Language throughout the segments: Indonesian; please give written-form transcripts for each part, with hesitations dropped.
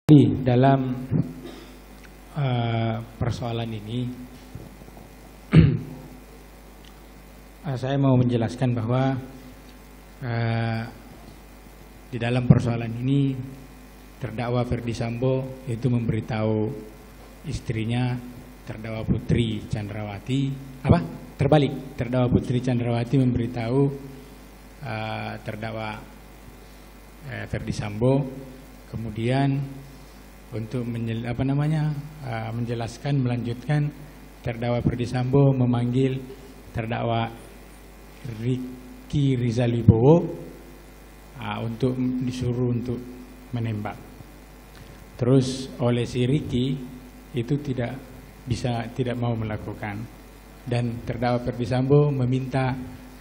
Dalam persoalan ini saya mau menjelaskan bahwa di dalam persoalan ini terdakwa Ferdy Sambo itu memberitahu istrinya terdakwa Putri Chandrawati terdakwa Putri Chandrawati memberitahu terdakwa Ferdy Sambo, kemudian untuk menjelaskan, melanjutkan, terdakwa Ferdy Sambo memanggil terdakwa Ricky Rizal Wibowo untuk disuruh untuk menembak. Terus oleh si Ricky itu tidak mau melakukan, dan terdakwa Ferdy Sambo meminta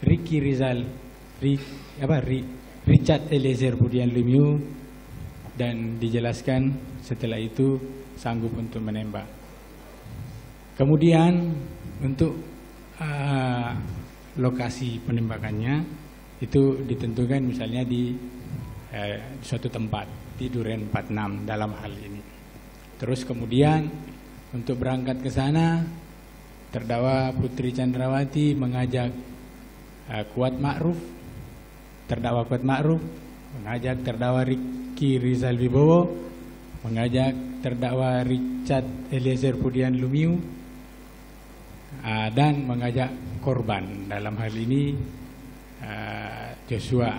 Richard Eliezer Budian Lumiu, dan dijelaskan setelah itu sanggup untuk menembak. Kemudian untuk lokasi penembakannya itu ditentukan misalnya di suatu tempat di Duren 46 dalam hal ini. Terus kemudian untuk berangkat ke sana, terdakwa Putri Chandrawati mengajak terdakwa Kuat Ma'ruf mengajak terdakwa Ricky Rizal Wibowo, mengajak terdakwa Richard Eliezer Budian Lumiu, dan mengajak korban dalam hal ini Joshua.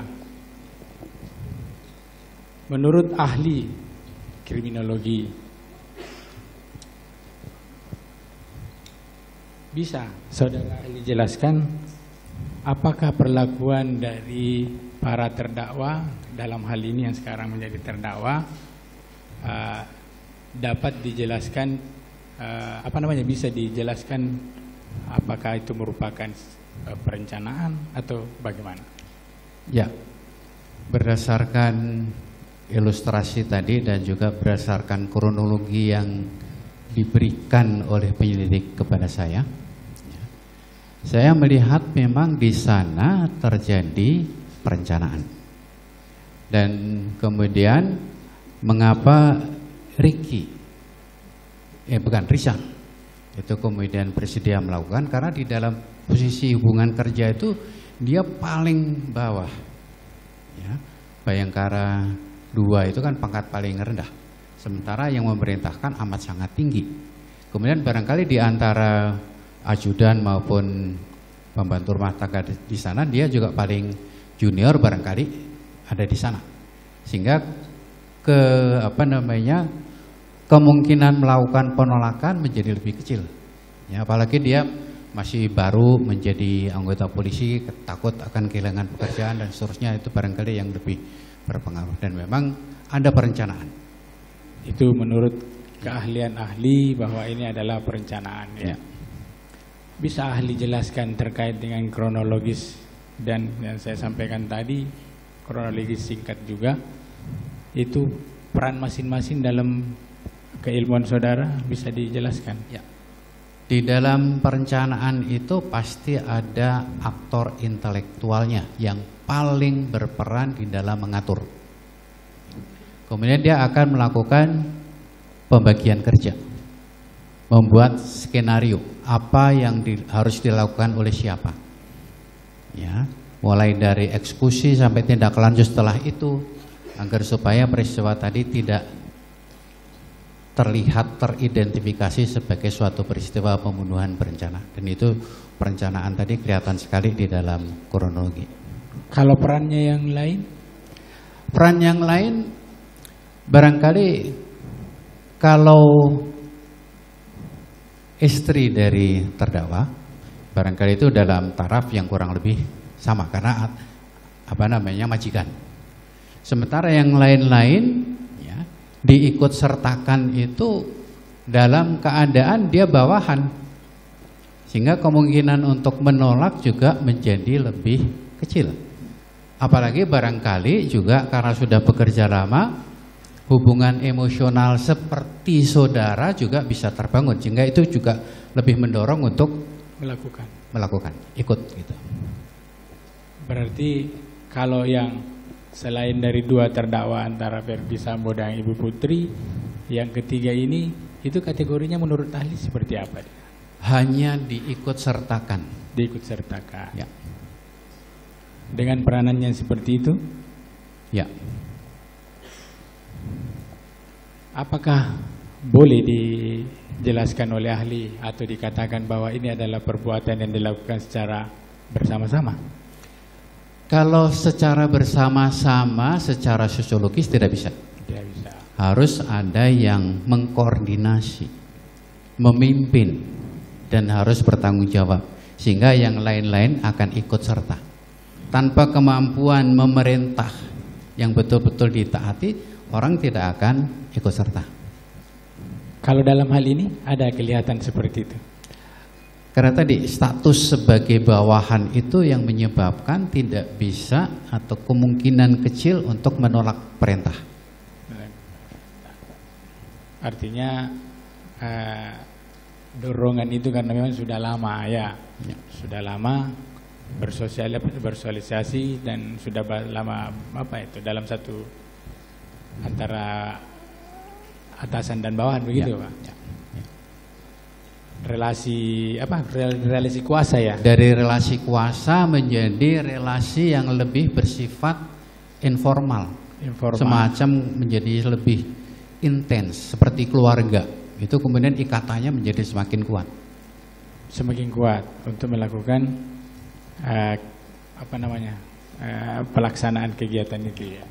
Menurut ahli kriminologi, bisa saudara ahli jelaskan apakah perlakuan dari para terdakwa dalam hal ini yang sekarang menjadi terdakwa dapat dijelaskan bisa dijelaskan apakah itu merupakan perencanaan atau bagaimana? Ya, berdasarkan ilustrasi tadi dan juga berdasarkan kronologi yang diberikan oleh penyelidik kepada saya melihat memang di sana terjadi perencanaan. Dan kemudian mengapa Richard itu kemudian bersedia melakukan, karena di dalam posisi hubungan kerja itu dia paling bawah ya. Bayangkara 2 itu kan pangkat paling rendah, sementara yang memerintahkan amat sangat tinggi. Kemudian barangkali di antara ajudan maupun pembantu rumah tangga di sana dia juga paling junior barangkali ada di sana, sehingga kemungkinan melakukan penolakan menjadi lebih kecil ya, apalagi dia masih baru menjadi anggota polisi, takut akan kehilangan pekerjaan dan seterusnya, itu barangkali yang lebih berpengaruh. Dan memang ada perencanaan. Itu menurut keahlian ahli bahwa ini adalah perencanaan ya. Bisa ahli jelaskan terkait dengan kronologis dan yang saya sampaikan tadi, kronologis singkat juga, itu peran masing-masing dalam keilmuan saudara bisa dijelaskan? Ya. Di dalam perencanaan itu pasti ada aktor intelektualnya yang paling berperan di dalam mengatur. Kemudian dia akan melakukan pembagian kerja, membuat skenario apa yang harus dilakukan oleh siapa ya, mulai dari eksekusi sampai tindak lanjut setelah itu, agar supaya peristiwa tadi tidak terlihat teridentifikasi sebagai suatu peristiwa pembunuhan berencana. Dan itu perencanaan tadi kelihatan sekali di dalam kronologi. Kalau perannya yang lain? Peran yang lain barangkali kalau istri dari terdakwa barangkali itu dalam taraf yang kurang lebih sama, karena majikan. Sementara yang lain-lain ya, diikut sertakan itu dalam keadaan dia bawahan, sehingga kemungkinan untuk menolak juga menjadi lebih kecil. Apalagi barangkali juga karena sudah bekerja lama, hubungan emosional seperti saudara juga bisa terbangun, sehingga itu juga lebih mendorong untuk melakukan ikut gitu. Berarti kalau yang selain dari dua terdakwa antara Verdi Sambo dan Ibu Putri, yang ketiga ini itu kategorinya menurut ahli seperti apa? Hanya diikut sertakan. Diikut sertakan. Ya. Dengan peranannya seperti itu? Ya. Apakah boleh dijelaskan oleh ahli atau dikatakan bahwa ini adalah perbuatan yang dilakukan secara bersama-sama? Kalau secara bersama-sama, secara sosiologis tidak bisa. Tidak bisa. Harus ada yang mengkoordinasi, memimpin, dan harus bertanggung jawab. Sehingga yang lain-lain akan ikut serta. Tanpa kemampuan memerintah yang betul-betul ditaati, orang tidak akan ikut serta. Kalau dalam hal ini ada kelihatan seperti itu? Karena tadi status sebagai bawahan itu yang menyebabkan tidak bisa atau kemungkinan kecil untuk menolak perintah. Artinya dorongan itu karena memang sudah lama ya. Sudah lama bersosialisasi dan sudah lama dalam satu antara atasan dan bawahan begitu Pak. Ya. Relasi kuasa ya. Dari relasi kuasa menjadi relasi yang lebih bersifat informal. Semacam menjadi lebih intens seperti keluarga. Itu kemudian ikatannya menjadi semakin kuat. Semakin kuat untuk melakukan pelaksanaan kegiatan itu ya.